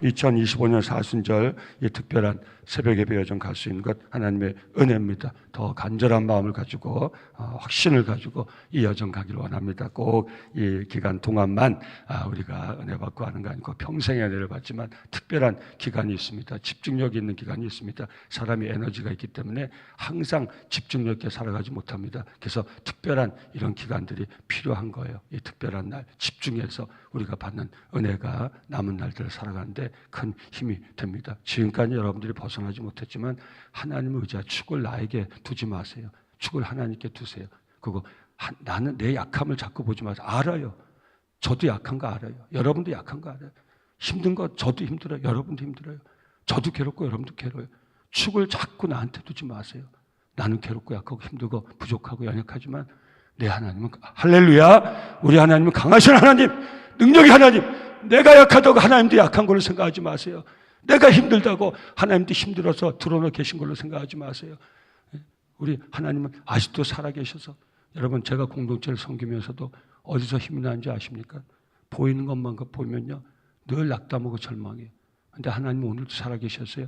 2025년 사순절 이 특별한 새벽 예배 여정 갈 수 있는 것 하나님의 은혜입니다. 더 간절한 마음을 가지고 확신을 가지고 이 여정 가기를 원합니다. 꼭 이 기간 동안만 우리가 은혜 받고 하는 거 아니고 평생의 은혜를 받지만 특별한 기간이 있습니다. 집중력이 있는 기간이 있습니다. 사람이 에너지가 있기 때문에 항상 집중력 있게 살아가지 못합니다. 그래서 특별한 이런 기간들이 필요한 거예요. 이 특별한 날 집중해서 우리가 받는 은혜가 남은 날들을 살아가는데 큰 힘이 됩니다. 지금까지 여러분들이 벗어나지 못했지만 하나님의 의지와 축을 나에게 두지 마세요. 축을 하나님께 두세요. 그거 나는 내 약함을 자꾸 보지 마세요. 알아요. 저도 약한 거 알아요. 여러분도 약한 거 알아요. 힘든 거 저도 힘들어요. 여러분도 힘들어요. 저도 괴롭고 여러분도 괴로워요. 축을 자꾸 나한테 두지 마세요. 나는 괴롭고 약하고 힘들고 부족하고 연약하지만 내 하나님은 할렐루야. 우리 하나님은 강하신 하나님, 능력의 하나님. 내가 약하다고 하나님도 약한 걸로 생각하지 마세요. 내가 힘들다고 하나님도 힘들어서 드러나 계신 걸로 생각하지 마세요. 우리 하나님은 아직도 살아계셔서 여러분 제가 공동체를 섬기면서도 어디서 힘이 나는지 아십니까? 보이는 것만 보면요 늘 낙담하고 절망해요. 그런데 하나님은 오늘도 살아계셨어요.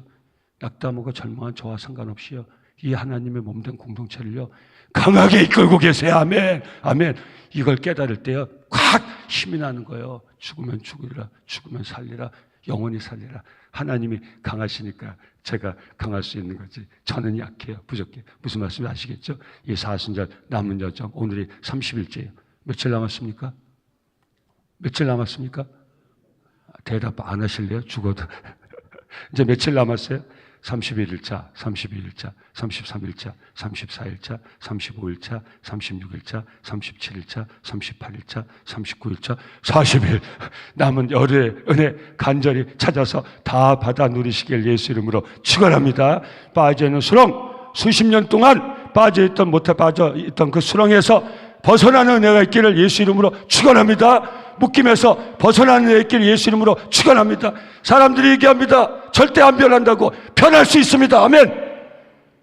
낙담하고 절망한 저와 상관없이요 이 하나님의 몸된 공동체를요 강하게 이끌고 계세요. 아멘. 아멘. 이걸 깨달을 때요 확 힘이 나는 거예요. 죽으면 죽으리라, 죽으면 살리라, 영원히 살리라. 하나님이 강하시니까 제가 강할 수 있는 거지. 저는 약해요. 부족해요. 무슨 말씀인지 아시겠죠? 이 사순절 남은 여정 오늘이 30일째예요. 며칠 남았습니까? 며칠 남았습니까? 대답 안 하실래요? 죽어도. 이제 며칠 남았어요? 31일차, 32일차, 33일차, 34일차, 35일차, 36일차, 37일차, 38일차, 39일차, 40일 남은 열의 은혜 간절히 찾아서 다 받아 누리시길 예수 이름으로 축원합니다. 빠져있는 수렁, 수십 년 동안 빠져있던 못해 빠져있던 그 수렁에서 벗어나는 은혜가 있기를 예수 이름으로 축원합니다. 묶임에서 벗어나는 은혜가 있기를 예수 이름으로 축원합니다. 사람들이 얘기합니다. 절대 안 변한다고. 변할 수 있습니다. 아멘.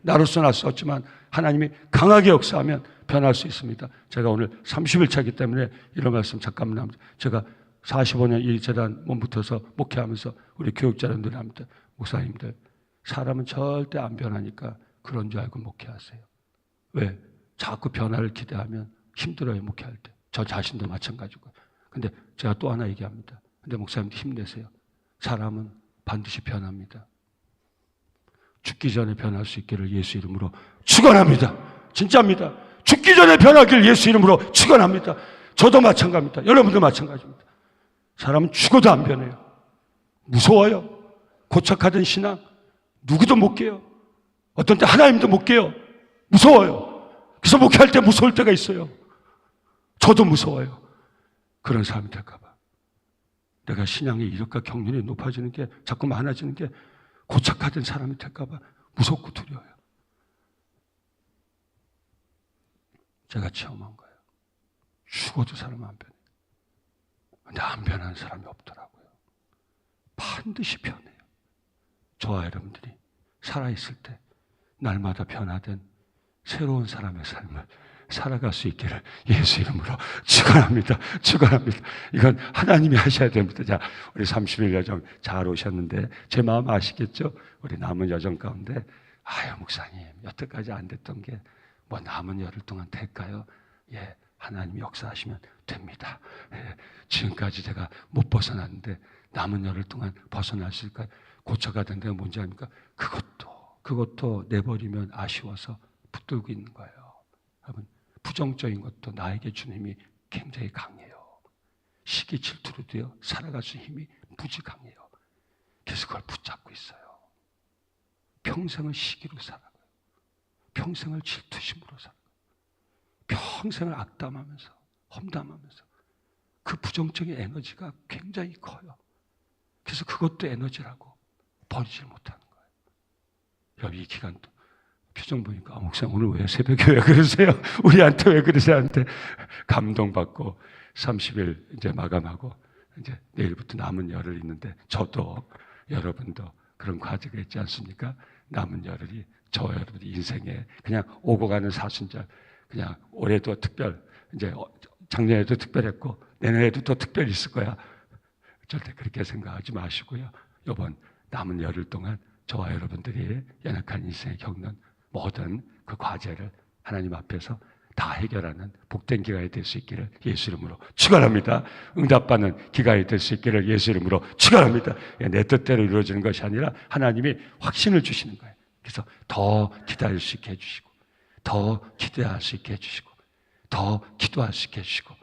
나로서는 할 수 없지만 하나님이 강하게 역사하면 변할 수 있습니다. 제가 오늘 30일 차이기 때문에 이런 말씀 잠깐만 합니다. 제가 45년 이 재단 몸부터서 목회하면서 우리 교육자님들 합니다. 목사님들 사람은 절대 안 변하니까 그런 줄 알고 목회하세요. 왜? 자꾸 변화를 기대하면 힘들어요. 목회할 때. 저 자신도 마찬가지고. 근데 제가 또 하나 얘기합니다. 근데 목사님도 힘내세요. 사람은 반드시 변합니다. 죽기 전에 변할 수 있기를 예수 이름으로 축원합니다. 진짜입니다. 죽기 전에 변하기를 예수 이름으로 축원합니다. 저도 마찬가지입니다. 여러분도 마찬가지입니다. 사람은 죽어도 안 변해요. 무서워요. 고착화된 신앙 누구도 못 깨요. 어떤 때 하나님도 못 깨요. 무서워요. 그래서 목회할 때 무서울 때가 있어요. 저도 무서워요. 그런 사람이 될까 봐. 내가 신앙의 이력과 경륜이 높아지는 게 자꾸 많아지는 게 고착화된 사람이 될까 봐 무섭고 두려워요. 제가 체험한 거예요. 죽어도 사람 안 변해요. 근데 안 변하는 사람이 없더라고요. 반드시 변해요. 저와 여러분들이 살아있을 때 날마다 변화된 새로운 사람의 삶을 살아갈 수 있기를 예수 이름으로 축원합니다. 축원합니다. 이건 하나님이 하셔야 됩니다. 자, 우리 30일 여정 잘 오셨는데 제 마음 아시겠죠? 우리 남은 여정 가운데 아유 목사님 여태까지 안 됐던 게 뭐 남은 열흘 동안 될까요? 예, 하나님이 역사하시면 됩니다. 예, 지금까지 제가 못 벗어났는데 남은 열흘 동안 벗어날 수 있을까요? 고쳐가 된 데가 뭔지 아닙니까? 그것도 내버리면 아쉬워서 붙들고 있는 거예요. 여러분 부정적인 것도 나에게 주는 힘이 굉장히 강해요. 시기 질투로도요 살아갈 수 있는 힘이 무지 강해요. 그래서 그걸 붙잡고 있어요. 평생을 시기로 살아가요. 평생을 질투심으로 살아가요. 평생을 악담하면서 험담하면서 그 부정적인 에너지가 굉장히 커요. 그래서 그것도 에너지라고 버리질 못하는 거예요. 여러분 이 기간도 표정 보니까 목사님 오늘 왜 새벽에 왜 그러세요? 우리한테 왜 그러세요? 한테 감동받고 30일 이제 마감하고 이제 내일부터 남은 열흘 있는데 저도 여러분도 그런 과제가 있지 않습니까? 남은 열흘이 저 여러분의 인생에 그냥 오고 가는 사순절 그냥 올해도 특별 이제 작년에도 특별했고 내년에도 더 특별히 있을 거야. 절대 그렇게 생각하지 마시고요. 이번 남은 열흘 동안 저와 여러분들이 연약한 인생에 겪는 모든 그 과제를 하나님 앞에서 다 해결하는 복된 기간이 될 수 있기를 예수 이름으로 축원합니다. 응답받는 기간이 될 수 있기를 예수 이름으로 축원합니다. 내 뜻대로 이루어지는 것이 아니라 하나님이 확신을 주시는 거예요. 그래서 더 기다릴 수 있게 해주시고, 더 기대할 수 있게 해주시고, 더 기도할 수 있게 해주시고,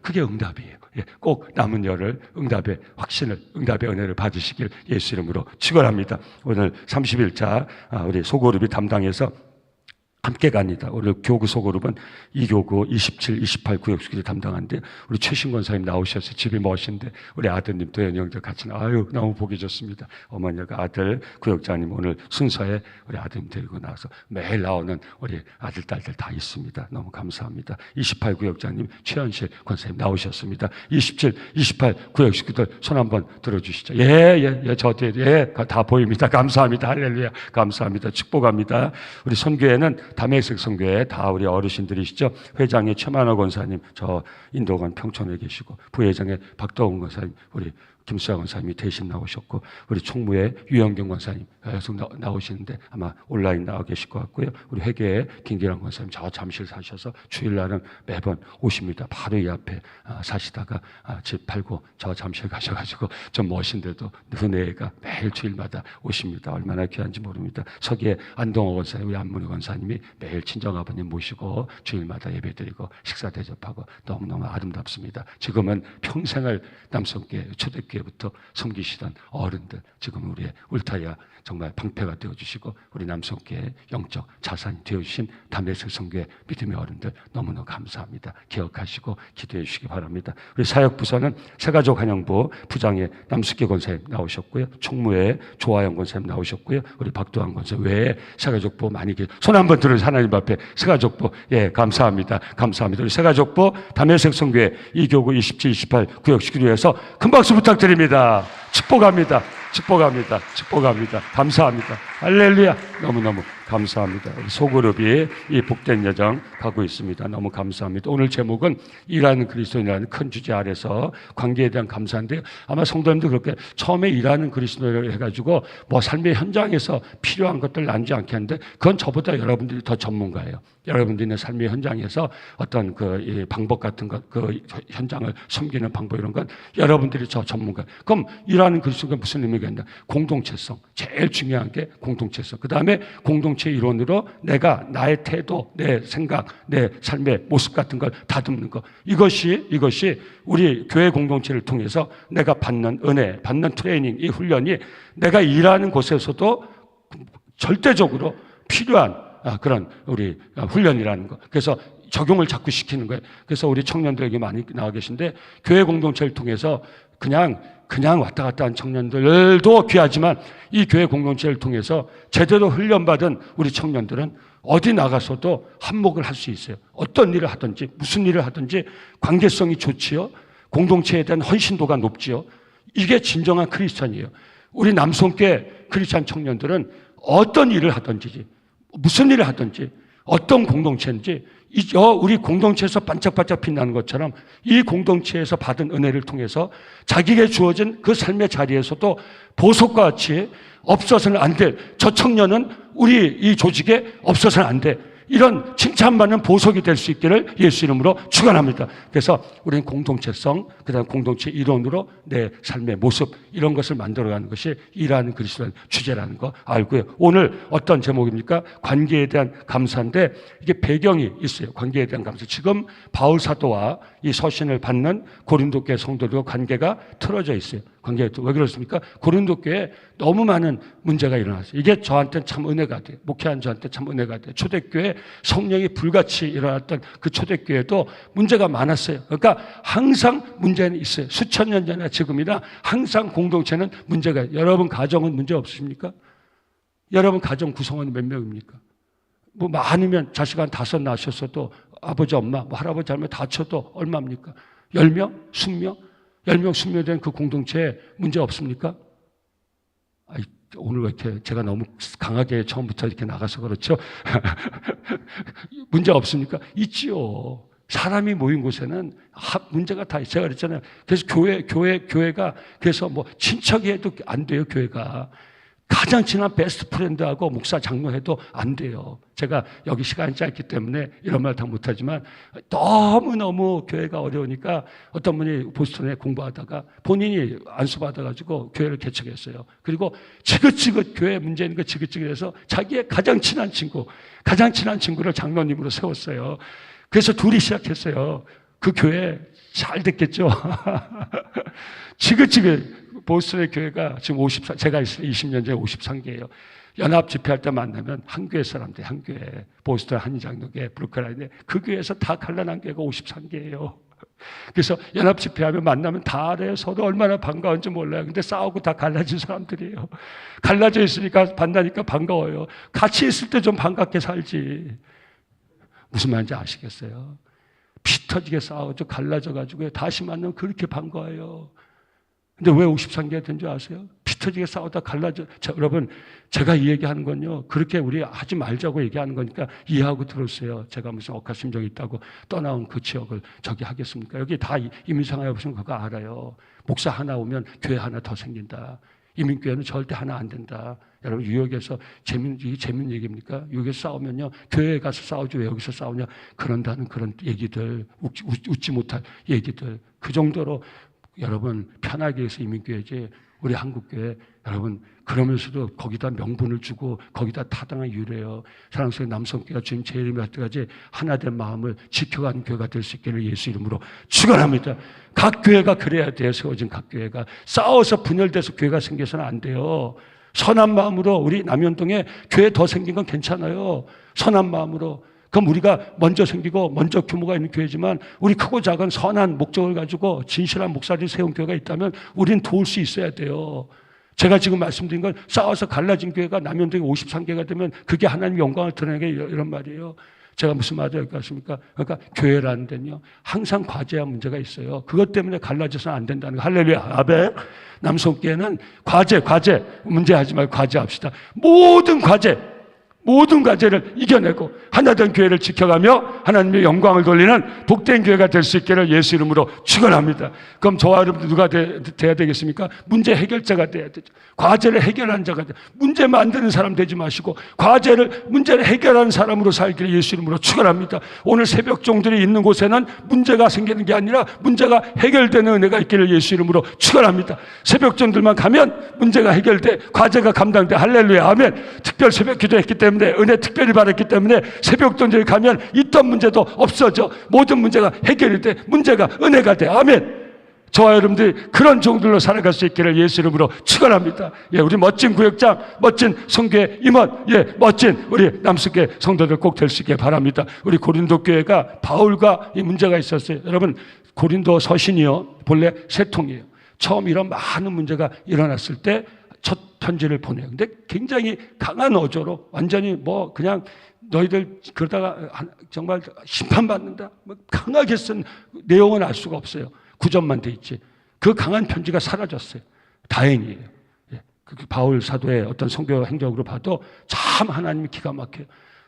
그게 응답이에요. 꼭 남은 열흘 응답의 확신을, 응답의 은혜를 받으시길 예수 이름으로 축원합니다. 오늘 30일자 우리 소그룹이 담당해서 함께 갑니다. 우리 교구 소그룹은 2교구 27, 28 구역수기를 담당하는데 우리 최신 권사님 나오셔서 집이 멋인데 우리 아드님도 연영자 같이 아유 너무 보기 좋습니다. 어머니가 아들 구역장님 오늘 순서에 우리 아드님 데리고 나와서 매일 나오는 우리 아들 딸들 다 있습니다. 너무 감사합니다. 28 구역장님 최현실 권사님 나오셨습니다. 27, 28 구역수기들 손 한번 들어주시죠. 저 뒤에 다 보입니다. 감사합니다. 할렐루야. 감사합니다. 축복합니다. 우리 선교회는 담에색 선교회 다 우리 어르신들이시죠. 회장의 최만호 권사님, 저 인도관 평촌에 계시고, 부회장의 박도훈 권사님, 우리 김수아 권사님이 대신 나오셨고, 우리 총무의 유영경 권사님 계속 나오시는데 아마 온라인 나와 계실 것 같고요. 우리 회계의 김기란 권사님 저 잠실 사셔서 주일날은 매번 오십니다. 바로 이 앞에 사시다가 집 팔고 저 잠실 가셔가지고 좀 멋인데도 은혜가 매일 주일마다 오십니다. 얼마나 귀한지 모릅니다. 서기의 안동호 권사님, 우리 안문희 권사님이 매일 친정아버님 모시고 주일마다 예배드리고 식사 대접하고 너무너무 아름답습니다. 지금은 평생을 남성교회 초대교회부터 섬기시던 어른들, 지금 우리의 울타리아 정말 방패가 되어주시고 우리 남성교회 영적 자산이 되어주신 담에색 성교회 믿음의 어른들 너무너무 감사합니다. 기억하시고 기도해 주시기 바랍니다. 우리 사역부서는 새가족 환영부 부장의 남숙기 권사님 나오셨고요. 총무의 조아영 권사님 나오셨고요. 우리 박도환 권사님 외에 새가족부 많이 손 한번 들어주세요. 하나님 앞에 새가족부 감사합니다. 감사합니다. 우리 새가족부 담에색 성교회 2교구 27, 28 구역시키위해서 큰 박수 부탁드립니다. 축복합니다. 축복합니다. 축복합니다. 감사합니다. 할렐루야. 너무너무 감사합니다. 우리 소그룹이 이 복된 여정 가고 있습니다. 너무 감사합니다. 오늘 제목은 일하는 그리스도인이라는 큰 주제 아래서 관계에 대한 감사인데요. 아마 성도님도 그렇게 처음에 일하는 그리스도인을 해가지고 뭐 삶의 현장에서 필요한 것들 나누지 않겠는데 그건 저보다 여러분들이 더 전문가예요. 여러분들의 삶의 현장에서 어떤 그 방법 같은 것, 그 현장을 섬기는 방법 이런 건 여러분들이 저 전문가. 그럼 일하는 그리스도가 무슨 의미가 있나? 공동체성. 제일 중요한 게 공동체성. 그 다음에 공동체 이론으로 내가 나의 태도, 내 생각, 내 삶의 모습 같은 걸 다듬는 거. 이것이 우리 교회 공동체를 통해서 내가 받는 은혜, 받는 트레이닝, 이 훈련이 내가 일하는 곳에서도 절대적으로 필요한 그런 우리 훈련이라는 거. 그래서 적용을 자꾸 시키는 거예요. 그래서 우리 청년들에게 많이 나와 계신데 교회 공동체를 통해서 그냥 왔다 갔다 한 청년들도 귀하지만 이 교회 공동체를 통해서 제대로 훈련받은 우리 청년들은 어디 나가서도 한몫을 할 수 있어요. 어떤 일을 하든지 무슨 일을 하든지 관계성이 좋지요. 공동체에 대한 헌신도가 높지요. 이게 진정한 크리스찬이에요. 우리 남성계 크리스찬 청년들은 어떤 일을 하든지 무슨 일을 하든지 어떤 공동체인지 우리 공동체에서 반짝반짝 빛나는 것처럼 이 공동체에서 받은 은혜를 통해서 자기에게 주어진 그 삶의 자리에서도 보석과 같이 없어서는 안 돼. 저 청년은 우리 이 조직에 없어서는 안 돼. 이런 칭찬받는 보석이 될 수 있기를 예수 이름으로 축원합니다. 그래서 우리는 공동체성, 그다음 공동체 이론으로 내 삶의 모습 이런 것을 만들어가는 것이 일하는 그리스도의 주제라는 거 알고요. 오늘 어떤 제목입니까? 관계에 대한 감사인데 이게 배경이 있어요. 관계에 대한 감사. 지금 바울 사도와 이 서신을 받는 고린도 교회 성도들과 관계가 틀어져 있어요. 관계가 왜 그렇습니까? 고린도 교회에 너무 많은 문제가 일어났어요. 이게 저한테는 참 은혜가 돼요. 목회한 저한테 참 은혜가 돼요. 초대교회 성령이 불같이 일어났던 그 초대교회도 문제가 많았어요. 그러니까 항상 문제는 있어요. 수천 년 전이나 지금이나 항상 공동체는 문제가 있어요. 여러분 가정은 문제 없으십니까? 여러분 가정 구성원이 몇 명입니까? 뭐 많으면 자식 한 5 낳으셨어도 아버지 엄마 뭐 할아버지 할머니 다쳐도 얼마입니까? 10명? 20명? 10명, 20명 된 그 공동체에 문제 없습니까? 오늘 왜 이렇게 제가 너무 강하게 처음부터 이렇게 나가서 그렇죠? 문제 없습니까? 있지요. 사람이 모인 곳에는 문제가 다 있어요. 제가 그랬잖아요. 그래서 교회가 그래서 뭐 친척이 해도 안 돼요. 교회가 가장 친한 베스트 프렌드하고 목사 장로해도 안 돼요. 제가 여기 시간이 짧기 때문에 이런 말 다 못하지만 너무너무 교회가 어려우니까 어떤 분이 보스턴에 공부하다가 본인이 안수받아가지고 교회를 개척했어요. 그리고 지긋지긋 교회 문제 있는 거 지긋지긋해서 자기의 가장 친한 친구를 장로님으로 세웠어요. 그래서 둘이 시작했어요. 그 교회 잘 됐겠죠. 지긋지긋 보스턴의 교회가 지금 제가 20년 전에 53개예요. 연합 집회할 때 만나면 한 교회 사람들, 한 교회, 보스턴 한인장로교회, 브루클라인에 그 교회에서 다 갈라난 교회가 53개예요. 그래서 연합 집회하면 만나면 다 알아요. 서로 얼마나 반가운지 몰라요. 근데 싸우고 다 갈라진 사람들이에요. 갈라져 있으니까 만나니까 반가워요. 같이 있을 때 좀 반갑게 살지. 무슨 말인지 아시겠어요? 피 터지게 싸우죠. 갈라져가지고 다시 만나면 그렇게 반가워요. 근데 왜 53개가 된 줄 아세요? 피 터지게 싸우다 갈라져. 여러분, 제가 이 얘기하는 건요, 그렇게 우리 하지 말자고 얘기하는 거니까 이해하고 들었어요. 제가 무슨 억하심정이 있다고 떠나온 그 지역을 저기 하겠습니까? 여기 다 이민상하에 보시면 그거 알아요. 목사 하나 오면 교회 하나 더 생긴다. 이민교회는 절대 하나 안 된다. 여러분, 유역에서 이게 재밌는 얘기입니까? 유역에서 싸우면요, 교회에 가서 싸우지 왜 여기서 싸우냐. 그런다는 그런 얘기들, 웃지 못할 얘기들. 그 정도로 여러분 편하게 해서 이민교회지 우리 한국교회 여러분 그러면서도 거기다 명분을 주고 거기다 타당한 이유래요. 사랑스러운 남성교회가 주님 제 이름에 할 때까지 하나된 마음을 지켜가는 교회가 될 수 있기를 예수 이름으로 축원합니다. 각 교회가 그래야 돼요. 세워진 각 교회가 싸워서 분열돼서 교회가 생겨서는 안 돼요. 선한 마음으로 우리 남현동에 교회 더 생긴 건 괜찮아요. 선한 마음으로. 그럼 우리가 먼저 생기고 먼저 규모가 있는 교회지만 우리 크고 작은 선한 목적을 가지고 진실한 목사들이 세운 교회가 있다면 우리는 도울 수 있어야 돼요. 제가 지금 말씀드린 건 싸워서 갈라진 교회가 남현동에 53개가 되면 그게 하나님의 영광을 드러내게 이런 말이에요. 제가 무슨 말을 여기까지입니까? 그러니까 교회라는 데는요 항상 과제와 문제가 있어요. 그것 때문에 갈라져서는 안 된다는 거. 할렐루야. 아멘. 남성교회는 과제 문제하지 말고 과제합시다. 모든 과제를 이겨내고 하나된 교회를 지켜가며 하나님의 영광을 돌리는 복된 교회가 될 수 있기를 예수 이름으로 축원합니다. 그럼 저와 여러분들 누가 돼야 되겠습니까? 문제 해결자가 돼야 되죠. 과제를 해결하는 자가 돼요. 문제 만드는 사람 되지 마시고 문제를 해결하는 사람으로 살기를 예수 이름으로 축원합니다. 오늘 새벽 종들이 있는 곳에는 문제가 생기는 게 아니라 문제가 해결되는 은혜가 있기를 예수 이름으로 축원합니다. 새벽 종들만 가면 문제가 해결돼 과제가 감당돼. 할렐루야. 아멘. 특별 새벽 기도했기 때문에 은혜 특별히 받았기 때문에 새벽 don지에 가면 있던 문제도 없어져. 모든 문제가 해결이 돼. 문제가 은혜가 돼. 아멘. 저와 여러분들이 그런 종들로 살아갈 수 있기를 예수 이름으로 축원합니다. 예, 우리 멋진 구역장, 멋진 성교회 임원, 예, 멋진 우리 남수교회 성도들 꼭 될 수 있게 바랍니다. 우리 고린도 교회가 바울과 이 문제가 있었어요. 여러분, 고린도 서신이요 본래 세 통이에요. 처음 이런 많은 문제가 일어났을 때 첫 편지를 보내요. 근데 굉장히 강한 어조로 완전히 그냥 너희들 그러다가 정말 심판받는다. 강하게 쓴 내용은 알 수가 없어요. 구전만 돼 있지. 그 강한 편지가 사라졌어요. 다행이에요. 예. 그 바울 사도의 어떤 성교 행적으로 봐도 참 하나님이 기가 막혀요.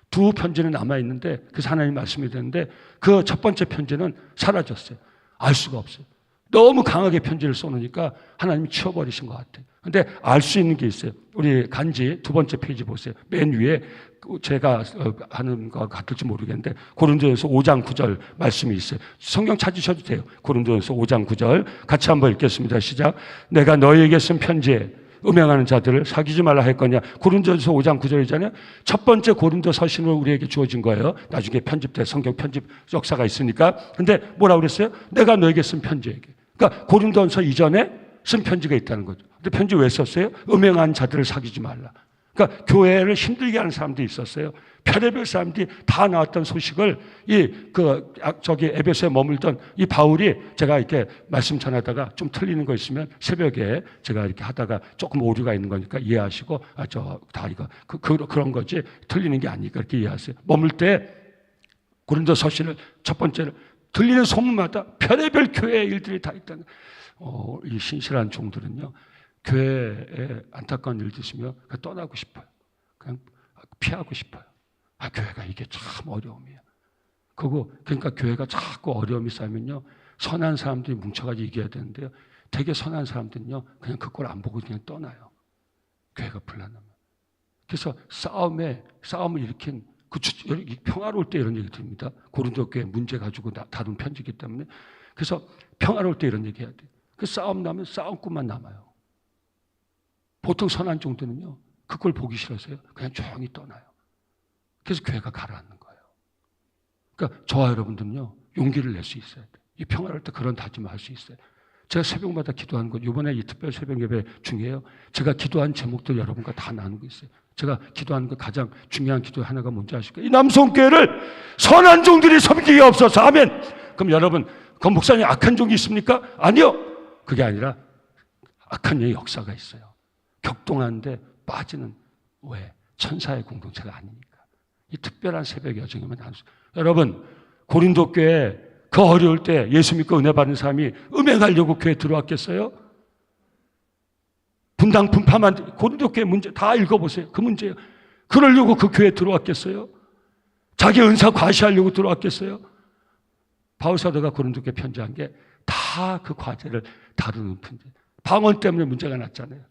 두 편지는 남아있는데 그래서 하나님 말씀이 되는데 그 첫 번째 편지는 사라졌어요. 알 수가 없어요. 너무 강하게 편지를 써놓으니까 하나님이 치워버리신 것 같아요. 근데 알 수 있는 게 있어요. 우리 간지 두 번째 페이지 보세요. 맨 위에 제가 하는 것 같을지 모르겠는데 고린도전서 5장 9절 말씀이 있어요. 성경 찾으셔도 돼요. 고린도전서 5장 9절 같이 한번 읽겠습니다. 시작. 내가 너희에게 쓴 편지에 음행하는 자들을 사귀지 말라 했거냐. 고린도전서 5장 9절이잖아요. 첫 번째 고린도 서신으로 우리에게 주어진 거예요. 나중에 편집돼 성경 편집 역사가 있으니까. 근데 뭐라고 그랬어요? 내가 너에게 쓴 편지에게. 그러니까 고린도전서 이전에 쓴 편지가 있다는 거죠. 근데 편지 왜 썼어요? 음행한 자들을 사귀지 말라. 그러니까 교회를 힘들게 하는 사람들이 있었어요. 별의별 사람들이 다 나왔던 소식을 에베소에 머물던 이 바울이 제가 이렇게 말씀 전하다가 좀 틀리는 거 있으면 새벽에 제가 이렇게 하다가 조금 오류가 있는 거니까 이해하시고 그런 거지 틀리는 게 아니니까 이렇게 이해하세요. 머물 때 고린도 서신을 첫 번째로 들리는 소문마다 별의별 교회의 일들이 다 있다는 이 신실한 종들은요. 교회에 안타까운 일 있으면 떠나고 싶어요. 그냥 피하고 싶어요. 교회가 이게 참 어려움이에요. 그러니까 교회가 자꾸 어려움이 쌓이면요, 선한 사람들이 뭉쳐가지고 이겨야 되는데요, 되게 선한 사람들은요 그냥 그 꼴 안 보고 그냥 떠나요. 교회가 불안하면. 그래서 싸움을 일으킨 평화로울 때 이런 얘기 드립니다. 고린도 교회 문제 가지고 다룬 편지이기 때문에. 그래서 평화로울 때 이런 얘기 해야 돼요. 그 싸움 나면 싸움꾼만 남아요. 보통 선한 종들은요 그걸 보기 싫어서요 그냥 조용히 떠나요. 그래서 교회가 가라앉는 거예요. 그러니까 저와 여러분들은요 용기를 낼 수 있어야 돼요. 이 평화로울 때 그런 다짐을 할 수 있어요. 제가 새벽마다 기도하는 것, 이번에 이 특별 새벽 예배 중에요, 제가 기도한 제목들 여러분과 다 나누고 있어요. 제가 기도하는 것 가장 중요한 기도 하나가 뭔지 아실까요? 이 남성교회를 선한 종들이 섬기게 없어서. 아멘. 그럼 여러분, 그 목사님 악한 종이 있습니까? 아니요. 그게 아니라 악한 영의 역사가 있어요. 격동하는데 빠지는, 왜? 천사의 공동체가 아니니까. 이 특별한 새벽 여정이면 안 수. 여러분, 고린도 교회 그 어려울 때 예수 믿고 은혜 받은 사람이 음행하려고 교회에 들어왔겠어요? 분당 분파만, 고린도 교회 문제 다 읽어보세요. 그 문제예요. 그러려고 그 교회에 들어왔겠어요? 자기 은사 과시하려고 들어왔겠어요? 바울 사도가 고린도 교회 편지한 게 다 그 과제를 다루는 편지. 방언 때문에 문제가 났잖아요.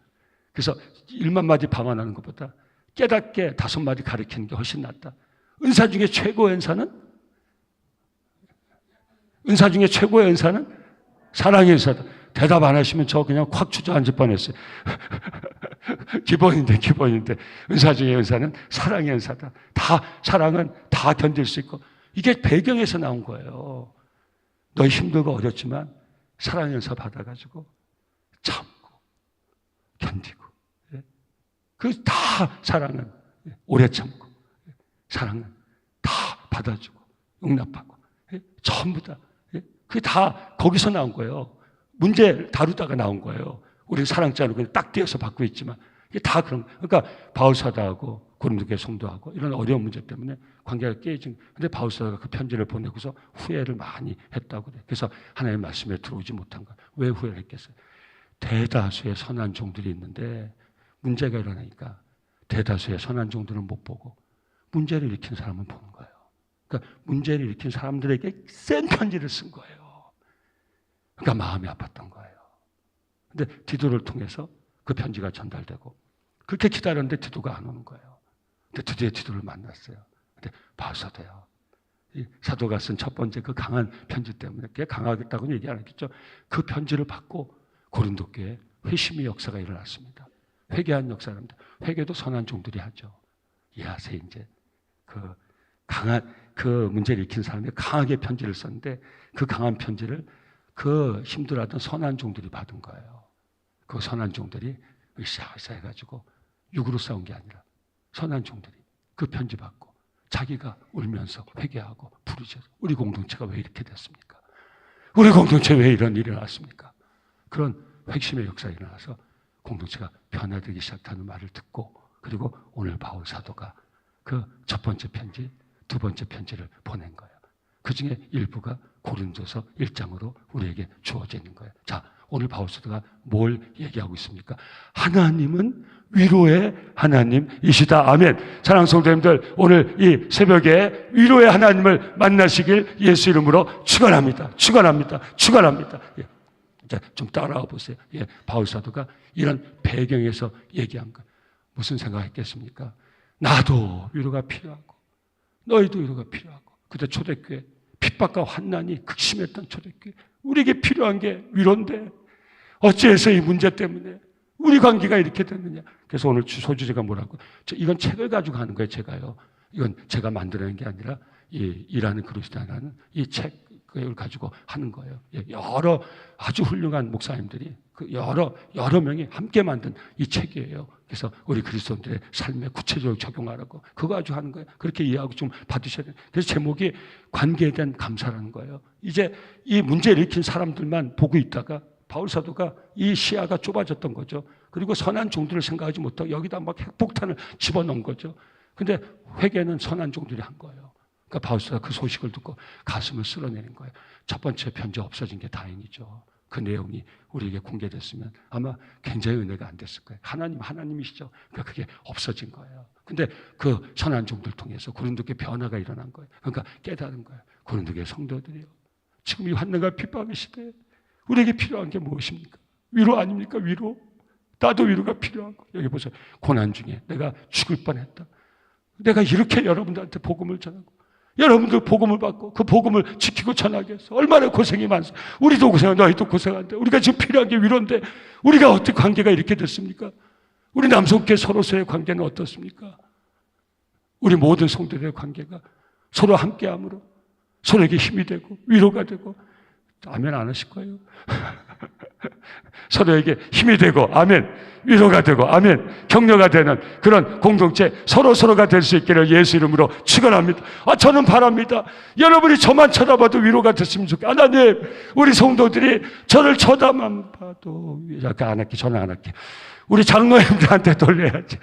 그래서 1만 마디 방언하는 것보다 깨닫게 5마디 가르치는 게 훨씬 낫다. 은사 중에 최고의 은사는? 은사 중에 최고의 은사는 사랑의 은사다. 대답 안 하시면 저 그냥 확 주저앉을 뻔했어요. 기본인데 은사 중에 은사는 사랑의 은사다. 사랑은 다 견딜 수 있고, 이게 배경에서 나온 거예요. 너희 힘들고 어렵지만 사랑의 은사 받아가지고 참고 견디고, 그 다 사랑은 오래 참고, 사랑은 다 받아주고 용납하고, 전부 다. 그게 다 거기서 나온 거예요. 문제 다루다가 나온 거예요. 우리는 사랑자로 그냥 딱 띄어서 받고 있지만 이게 다 그런. 그러니까 바울 사도하고 고린도 교회 성도하고 이런 어려운 문제 때문에 관계가 깨진. 근데 바울 사도가 그 편지를 보내고서 후회를 많이 했다고 그래요. 그래서 하나님의 말씀에 들어오지 못한 거예요. 왜 후회를 했겠어요? 대다수의 선한 종들이 있는데 문제가 일어나니까 대다수의 선한 종들을 못 보고 문제를 일으킨 사람은 보는 거예요. 그러니까 문제를 일으킨 사람들에게 센 편지를 쓴 거예요. 그러니까 마음이 아팠던 거예요. 근데 디도를 통해서 그 편지가 전달되고, 그렇게 기다렸는데 디도가 안 오는 거예요. 근데 드디어 디도를 만났어요. 근데 바울사도요, 이 사도가 쓴 첫 번째 그 강한 편지 때문에, 그게 강하겠다고는 얘기 안 했겠죠. 그 편지를 받고 고린도 교회에 회심의 역사가 일어났습니다. 회개한 역사랍니다. 회개도 선한 종들이 하죠. 이해하세요, 이제. 그 문제를 일으킨 사람이 강하게 편지를 썼는데 그 강한 편지를 그 힘들어하던 선한 종들이 받은 거예요. 그 선한 종들이 으쌰으쌰 해가지고 육으로 싸운 게 아니라 선한 종들이 그 편지 받고 자기가 울면서 회개하고 부르짖어서 우리 공동체가 왜 이렇게 됐습니까? 우리 공동체 왜 이런 일이 일어났습니까? 그런 핵심의 역사가 일어나서 공동체가 변화되기 시작하는 말을 듣고, 그리고 오늘 바울 사도가 그 첫 번째 편지, 두 번째 편지를 보낸 거예요. 그 중에 일부가 고린도서 1장으로 우리에게 주어져 있는 거예요. 자, 오늘 바울 사도가 뭘 얘기하고 있습니까? 하나님은 위로의 하나님이시다. 아멘. 사랑하는 성도님들, 오늘 이 새벽에 위로의 하나님을 만나시길 예수 이름으로 축원합니다. 예. 자, 좀 따라와 보세요. 예, 바울 사도가 이런 배경에서 얘기한 거 무슨 생각했겠습니까? 나도 위로가 필요하고 너희도 위로가 필요하고. 그때 초대교회 핍박과 환난이 극심했던 초대교회, 우리에게 필요한 게 위로인데 어찌해서 이 문제 때문에 우리 관계가 이렇게 됐느냐. 그래서 오늘 소주제가 뭐라고, 이건 책을 가지고 하는 거예요. 제가요, 이건 제가 만들어낸 게 아니라 이 일하는 그리스도인이라는 이 책을 가지고 하는 거예요. 여러 아주 훌륭한 목사님들이 그 여러 명이 함께 만든 이 책이에요. 그래서 우리 그리스도인들의 삶에 구체적으로 적용하라고 그거 가지고 하는 거예요. 그렇게 이해하고 좀 받으셔야 돼요. 그래서 제목이 관계에 대한 감사라는 거예요. 이제 이 문제를 일으킨 사람들만 보고 있다가 바울 사도가 이 시야가 좁아졌던 거죠. 그리고 선한 종들을 생각하지 못하고 여기다 막 핵폭탄을 집어넣은 거죠. 근데 회개는 선한 종들이 한 거예요. 그러니까 바울 사도가 그 소식을 듣고 가슴을 쓸어내는 거예요. 첫 번째 편지 없어진 게 다행이죠. 그 내용이 우리에게 공개됐으면 아마 굉장히 은혜가 안 됐을 거예요. 하나님이시죠. 그러니까 그게 없어진 거예요. 근데 그 선한 종들 통해서 고린도교회 변화가 일어난 거예요. 그러니까 깨달은 거예요. 고린도교회 성도들이요, 지금 이 환난과 핍박의 시대에 우리에게 필요한 게 무엇입니까? 위로 아닙니까? 위로. 나도 위로가 필요한 거. 여기 보세요. 고난 중에 내가 죽을 뻔했다. 내가 이렇게 여러분들한테 복음을 전하고 여러분들 복음을 받고 그 복음을 지키고 전하기 위해서 얼마나 고생이 많습니까? 우리도 고생하는데 너희도 고생하는데 우리가 지금 필요한 게 위로인데 우리가 어떻게 관계가 이렇게 됐습니까? 우리 남성교회 서로서의 관계는 어떻습니까? 우리 모든 성도들의 관계가 서로 함께함으로 서로에게 힘이 되고 위로가 되고, 아멘 안 하실 거예요. 서로에게 힘이 되고 아멘, 위로가 되고 아멘, 격려가 되는 그런 공동체 서로가 될 수 있기를 예수 이름으로 축원합니다. 저는 바랍니다. 여러분이 저만 쳐다봐도 위로가 됐으면 좋겠어요. 하나님, 우리 성도들이 저를 쳐다만 봐도, 잠깐 안 할게, 저는 안 할게. 우리 장로님들한테 돌려야지.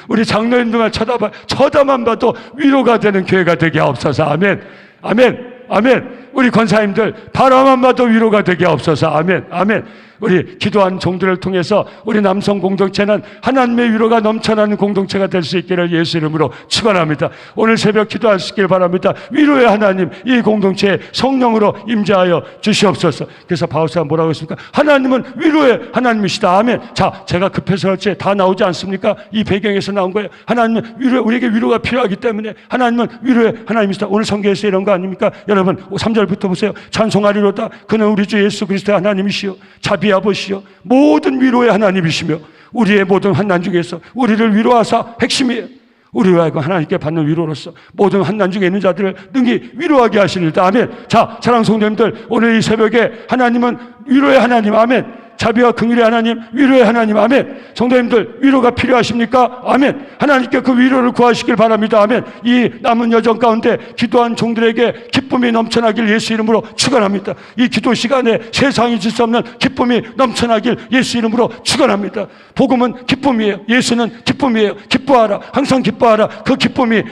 우리 장로님들만 쳐다만 봐도 위로가 되는 교회가 되게 하옵소서. 아멘, 아멘, 아멘. 우리 권사님들 바라만 봐도 위로가 되게 하옵소서. 아멘, 아멘. 우리 기도한 종들을 통해서 우리 남성 공동체는 하나님의 위로가 넘쳐나는 공동체가 될 수 있기를 예수 이름으로 축원합니다. 오늘 새벽 기도하시길 바랍니다. 위로의 하나님, 이 공동체에 성령으로 임재하여 주시옵소서. 그래서 바울사가 뭐라고 했습니까? 하나님은 위로의 하나님이시다. 아멘. 자, 제가 급해서 그렇지 다 나오지 않습니까? 이 배경에서 나온 거예요. 하나님은 우리에게 위로가 필요하기 때문에 하나님은 위로의 하나님이시다. 오늘 성경에서 이런 거 아닙니까? 여러분 3절부터 보세요. 찬송하리로다. 그는 우리 주 예수 그리스도의 하나님이시요 자비 아버지시요 모든 위로의 하나님이시며 우리의 모든 환난 중에서 우리를 위로하사 핵심이에요. 우리로 하여금 하나님께 받는 위로로서 모든 환난 중에 있는 자들을 능히 위로하게 하시리다. 아멘. 자, 사랑하는 성도님들, 오늘 이 새벽에 하나님은 위로의 하나님. 아멘. 자비와 긍휼의 하나님, 위로의 하나님. 아멘. 성도님들, 위로가 필요하십니까? 아멘. 하나님께 그 위로를 구하시길 바랍니다. 아멘. 이 남은 여정 가운데 기도한 종들에게 기쁨이 넘쳐나길 예수 이름으로 축원합니다. 이 기도 시간에 세상이 줄 수 없는 기쁨이 넘쳐나길 예수 이름으로 축원합니다. 복음은 기쁨이에요. 예수는 기쁨이에요. 기뻐하라. 항상 기뻐하라. 그 기쁨이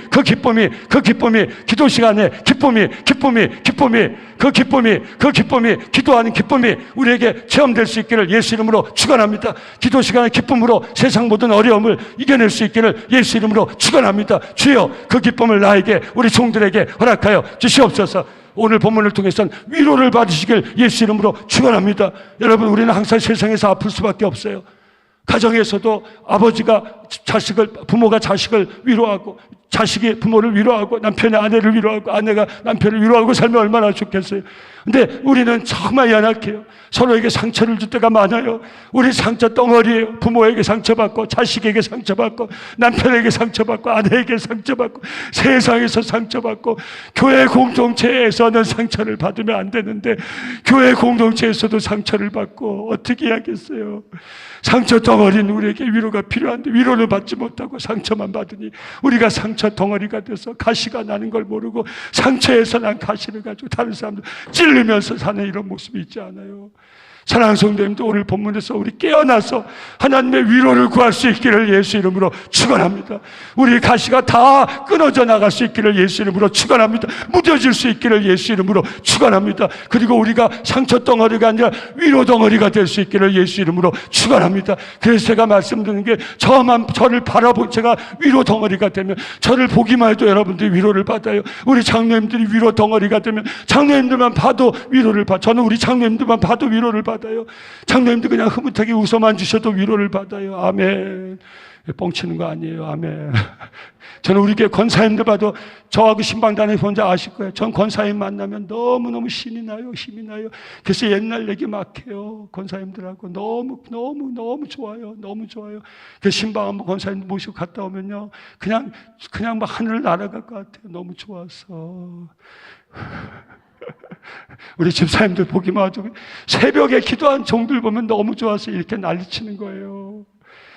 기도 시간에 기쁨이 기도하는 기쁨이 우리에게 체험될 수 있기를 예수 이름으로 축원합니다. 기도 시간의 기쁨으로 세상 모든 어려움을 이겨낼 수 있기를 예수 이름으로 축원합니다. 주여, 그 기쁨을 나에게, 우리 종들에게 허락하여 주시옵소서. 오늘 본문을 통해서는 위로를 받으시길 예수 이름으로 축원합니다. 여러분, 우리는 항상 세상에서 아플 수밖에 없어요. 가정에서도 부모가 자식을 위로하고, 자식이 부모를 위로하고, 남편이 아내를 위로하고, 아내가 남편을 위로하고 살면 얼마나 좋겠어요. 근데 우리는 정말 연약해요. 서로에게 상처를 줄 때가 많아요. 우리 상처 덩어리예요. 부모에게 상처받고, 자식에게 상처받고, 남편에게 상처받고, 아내에게 상처받고, 세상에서 상처받고, 교회 공동체에서는 상처를 받으면 안 되는데 교회 공동체에서도 상처를 받고 어떻게 해야겠어요? 상처 덩어리는 우리에게 위로가 필요한데 위로를 받지 못하고 상처만 받으니 우리가 상처 덩어리가 돼서 가시가 나는 걸 모르고 상처에서 난 가시를 가지고 다른 사람들 찔르면서 사는 이런 모습이 있지 않아요? 사랑하는 성도님도 오늘 본문에서 우리 깨어나서 하나님의 위로를 구할 수 있기를 예수 이름으로 축원합니다. 우리 가시가 다 끊어져 나갈 수 있기를 예수 이름으로 축원합니다. 무뎌질 수 있기를 예수 이름으로 축원합니다. 그리고 우리가 상처 덩어리가 아니라 위로 덩어리가 될 수 있기를 예수 이름으로 축원합니다. 그래서 제가 말씀드리는 게 저를 제가 위로 덩어리가 되면 저를 보기만 해도 여러분들이 위로를 받아요. 우리 장로님들이 위로 덩어리가 되면 장로님들만 봐도 위로를 받아요. 저는 우리 장로님들만 봐도 위로를 받아요. 장로님들 그냥 흐뭇하게 웃어만 주셔도 위로를 받아요. 아멘. 뻥치는 거 아니에요. 아멘. 저는 우리 교회 권사님들 봐도 저하고 신방단에 혼자 아실 거예요. 전 권사님 만나면 너무너무 신이 나요. 힘이 나요. 그래서 옛날 얘기 막 해요. 권사님들하고 너무 좋아요. 너무 좋아요. 그래서 신방 한번 권사님 모시고 갔다 오면요, 그냥 막 하늘을 날아갈 것 같아요. 너무 좋아서. 우리 집사님들 보기만 하죠. 새벽에 기도한 종들 보면 너무 좋아서 이렇게 난리치는 거예요.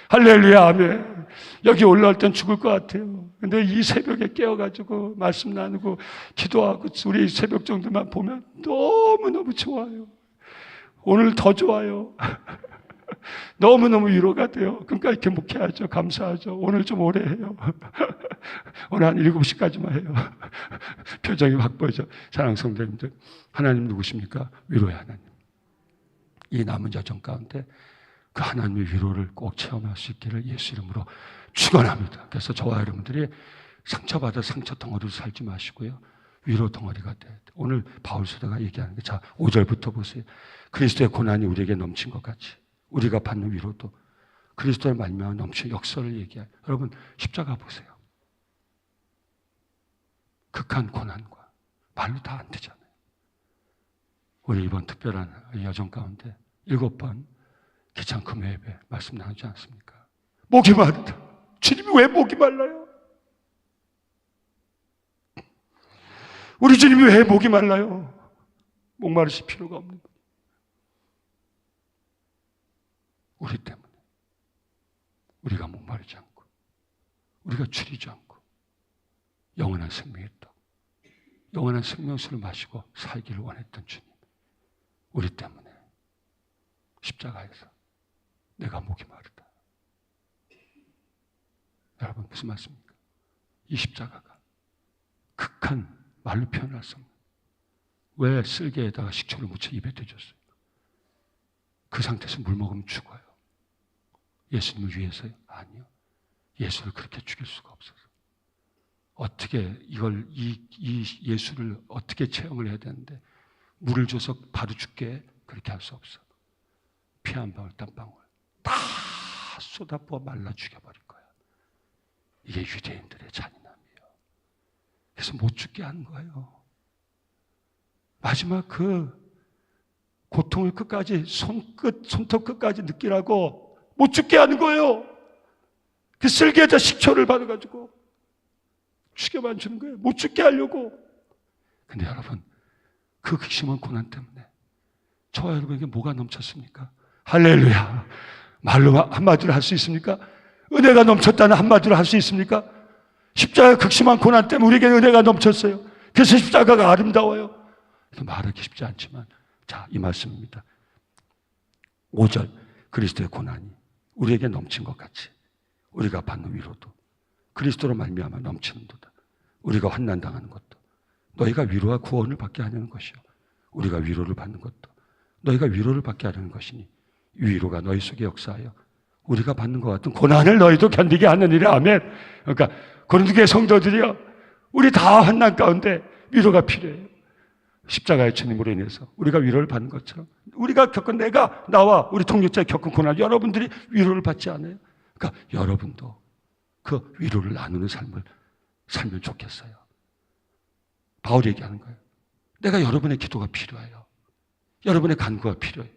할렐루야, 아멘. 여기 올라올 땐 죽을 것 같아요. 근데 이 새벽에 깨어가지고 말씀 나누고 기도하고 우리 새벽 종들만 보면 너무너무 좋아요. 오늘 더 좋아요. 너무너무 위로가 돼요. 그러니까 이렇게 목회하죠. 감사하죠. 오늘 좀 오래 해요. 오늘 한 7시까지만 해요. 표정이 확 보이죠. 사랑하는 성도님들, 하나님 누구십니까? 위로의 하나님. 이 남은 여정 가운데 그 하나님의 위로를 꼭 체험할 수 있기를 예수 이름으로 축원합니다. 그래서 저와 여러분들이 상처받아 상처 덩어리로 살지 마시고요. 위로 덩어리가 돼야 돼. 오늘 바울사도가 얘기하는 게, 자, 5절부터 보세요. 그리스도의 고난이 우리에게 넘친 것 같이 우리가 받는 위로도 그리스도의 말미암아 넘친 역사를 얘기해요. 여러분, 십자가 보세요. 극한 고난과 말로 다 안 되잖아요. 우리 이번 특별한 여정 가운데 7번 기창 금요 예배 말씀 나누지 않습니까? 목이 마르다. 주님이 왜 목이 말라요? 우리 주님이 왜 목이 말라요? 목마르실 필요가 없는 거예요. 우리 때문에. 우리가 목마르지 않고, 우리가 줄이지 않고, 영원한 생명의 떡, 영원한 생명수를 마시고 살기를 원했던 주님. 우리 때문에 십자가에서 내가 목이 마르다. 여러분, 무슨 말씀입니까? 이 십자가가 극한 말로 표현할 수 없는, 왜 쓸개에다가 식초를 묻혀 입에 대줬어요? 그 상태에서 물 먹으면 죽어요. 예수님을 위해서요? 아니요. 예수를 그렇게 죽일 수가 없어서. 어떻게 이 예수를 어떻게 체험을 해야 되는데 물을 줘서 바로 죽게 그렇게 할 수 없어. 피 한 방울 땀방울 다 쏟아부어 말라 죽여버릴 거야. 이게 유대인들의 잔인함이에요. 그래서 못 죽게 하는 거예요. 마지막 그 고통을 끝까지 손톱 끝까지 느끼라고 못 죽게 하는 거예요. 그 쓸개에다 식초를 받아가지고 죽여만 주는 거예요. 못 죽게 하려고. 근데 여러분, 그 극심한 고난 때문에 저와 여러분에게 뭐가 넘쳤습니까? 할렐루야. 말로 한마디로 할 수 있습니까? 은혜가 넘쳤다는 한마디로 할 수 있습니까? 십자가 극심한 고난 때문에 우리에게 은혜가 넘쳤어요. 그래서 십자가가 아름다워요. 말하기 쉽지 않지만, 자, 이 말씀입니다. 5절, 그리스도의 고난이 우리에게 넘친 것 같이 우리가 받는 위로도 그리스도로 말미암아 넘치는도다. 우리가 환난당하는 것도 너희가 위로와 구원을 받게 하려는 것이요, 우리가 위로를 받는 것도 너희가 위로를 받게 하려는 것이니 이 위로가 너희 속에 역사하여 우리가 받는 것 같은 고난을 너희도 견디게 하느니라. 아멘. 그러니까 고린도교회 성도들이요, 우리 다 환난 가운데 위로가 필요해요. 십자가의 주님으로 인해서 우리가 위로를 받는 것처럼 우리가 겪은, 나와 우리 동역자가 겪은 고난, 여러분들이 위로를 받지 않아요? 그러니까 여러분도 그 위로를 나누는 삶을 살면 좋겠어요. 바울이 얘기하는 거예요. 내가 여러분의 기도가 필요해요. 여러분의 간구가 필요해요.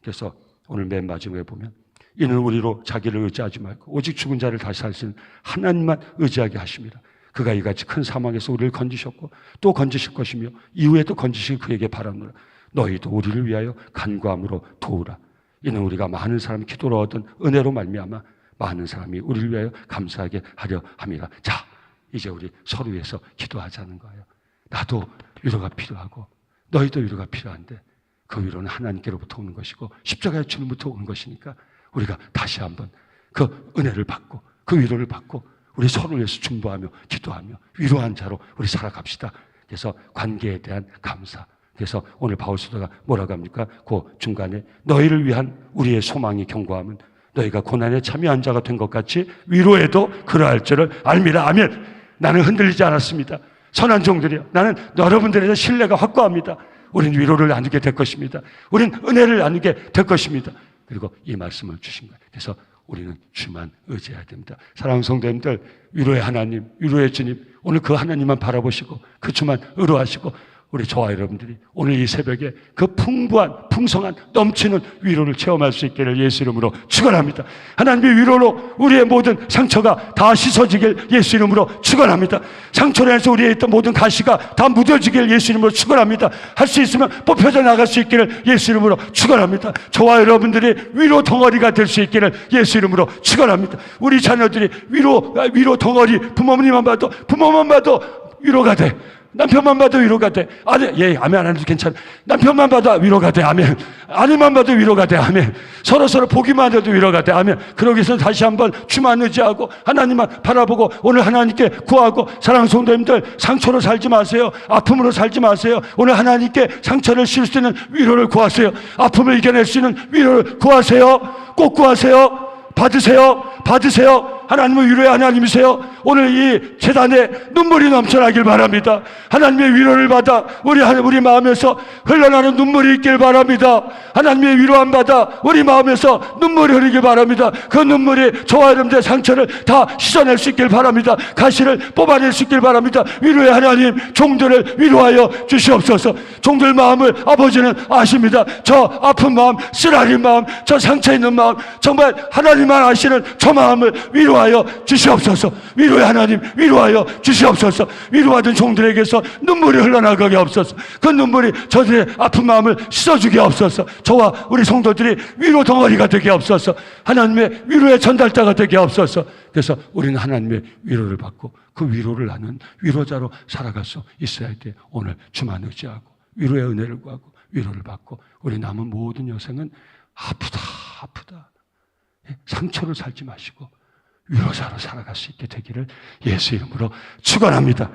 그래서 오늘 맨 마지막에 보면, 이는 우리로 자기를 의지하지 말고 오직 죽은 자를 다시 살리시는 하나님만 의지하게 하십니다. 그가 이같이 큰 사망에서 우리를 건지셨고 또 건지실 것이며 이후에 또 건지실 그에게 바라노라. 너희도 우리를 위하여 간구함으로 도우라. 이는 우리가 많은 사람이 기도로 얻은 은혜로 말미암아 많은 사람이 우리를 위하여 감사하게 하려 함이라. 자, 이제 우리 서로 위해서 기도하자는 거예요. 나도 위로가 필요하고 너희도 위로가 필요한데 그 위로는 하나님께로부터 오는 것이고 십자가의 주님부터 오는 것이니까 우리가 다시 한번 그 은혜를 받고 그 위로를 받고 우리 서로 위해서 중보하며 기도하며 위로한 자로 우리 살아갑시다. 그래서 관계에 대한 감사. 그래서 오늘 바울사도가 뭐라고 합니까? 그 중간에 너희를 위한 우리의 소망이 견고함은 너희가 고난에 참여한 자가 된 것 같이 위로에도 그러할 줄을 알미라. 아멘. 나는 흔들리지 않았습니다. 선한 종들이요, 나는 여러분들에게 신뢰가 확고합니다. 우리는 위로를 나누게 될 것입니다. 우리는 은혜를 나누게 될 것입니다. 그리고 이 말씀을 주신 거예요. 그래서 우리는 주만 의지해야 됩니다. 사랑하는 성도님들, 위로의 하나님, 위로의 주님, 오늘 그 하나님만 바라보시고 그 주만 의로하시고 우리 저와 여러분들이 오늘 이 새벽에 그 풍부한, 풍성한, 넘치는 위로를 체험할 수 있기를 예수 이름으로 축원합니다. 하나님의 위로로 우리의 모든 상처가 다 씻어지길 예수 이름으로 축원합니다. 상처로 해서 우리의 있던 모든 가시가 다 묻어지길 예수 이름으로 축원합니다. 할 수 있으면 뽑혀져 나갈 수 있기를 예수 이름으로 축원합니다. 저와 여러분들이 위로 덩어리가 될 수 있기를 예수 이름으로 축원합니다. 우리 자녀들이 위로 덩어리, 부모만 봐도 위로가 돼. 남편만 봐도 위로가 돼. 아내, 예, 아멘 안 해도 괜찮아. 남편만 봐도 위로가 돼. 아멘. 아내만 봐도 위로가 돼. 아멘. 서로 보기만 해도 위로가 돼. 아멘. 그러기 위해서 다시 한번 주만 의지하고 하나님만 바라보고 오늘 하나님께 구하고, 사랑하는 성도님들, 상처로 살지 마세요. 아픔으로 살지 마세요. 오늘 하나님께 상처를 실 수 있는 위로를 구하세요. 아픔을 이겨낼 수 있는 위로를 구하세요. 꼭 구하세요. 받으세요. 하나님은 위로의 하나님이세요. 오늘 이 제단에 눈물이 넘쳐나길 바랍니다. 하나님의 위로를 받아 우리 마음에서 흘러나는 눈물이 있길 바랍니다. 하나님의 위로함 받아 우리 마음에서 눈물이 흐르길 바랍니다. 그 눈물이 저와 여러분들의 상처를 다 씻어낼 수 있길 바랍니다. 가시를 뽑아낼 수 있길 바랍니다. 위로의 하나님, 종들을 위로하여 주시옵소서. 종들 마음을 아버지는 아십니다. 저 아픈 마음, 쓰라린 마음, 저 상처 있는 마음, 정말 하나님만 아시는 저 마음을 위로하여 주시옵소서. 위로의 하나님, 위로하여 주시옵소서. 위로하던 종들에게서 눈물이 흘러나가게 없소서. 그 눈물이 저들의 아픈 마음을 씻어주게 없소서. 저와 우리 성도들이 위로 덩어리가 되게 없소서. 하나님의 위로의 전달자가 되게 없소서. 그래서 우리는 하나님의 위로를 받고 그 위로를 나는 위로자로 살아갈 수 있어야 돼. 오늘 주만 의지하고 위로의 은혜를 구하고 위로를 받고 우리 남은 모든 여생은 아프다 상처를 살지 마시고 위로자로 살아갈 수 있게 되기를 예수 이름으로 축원합니다.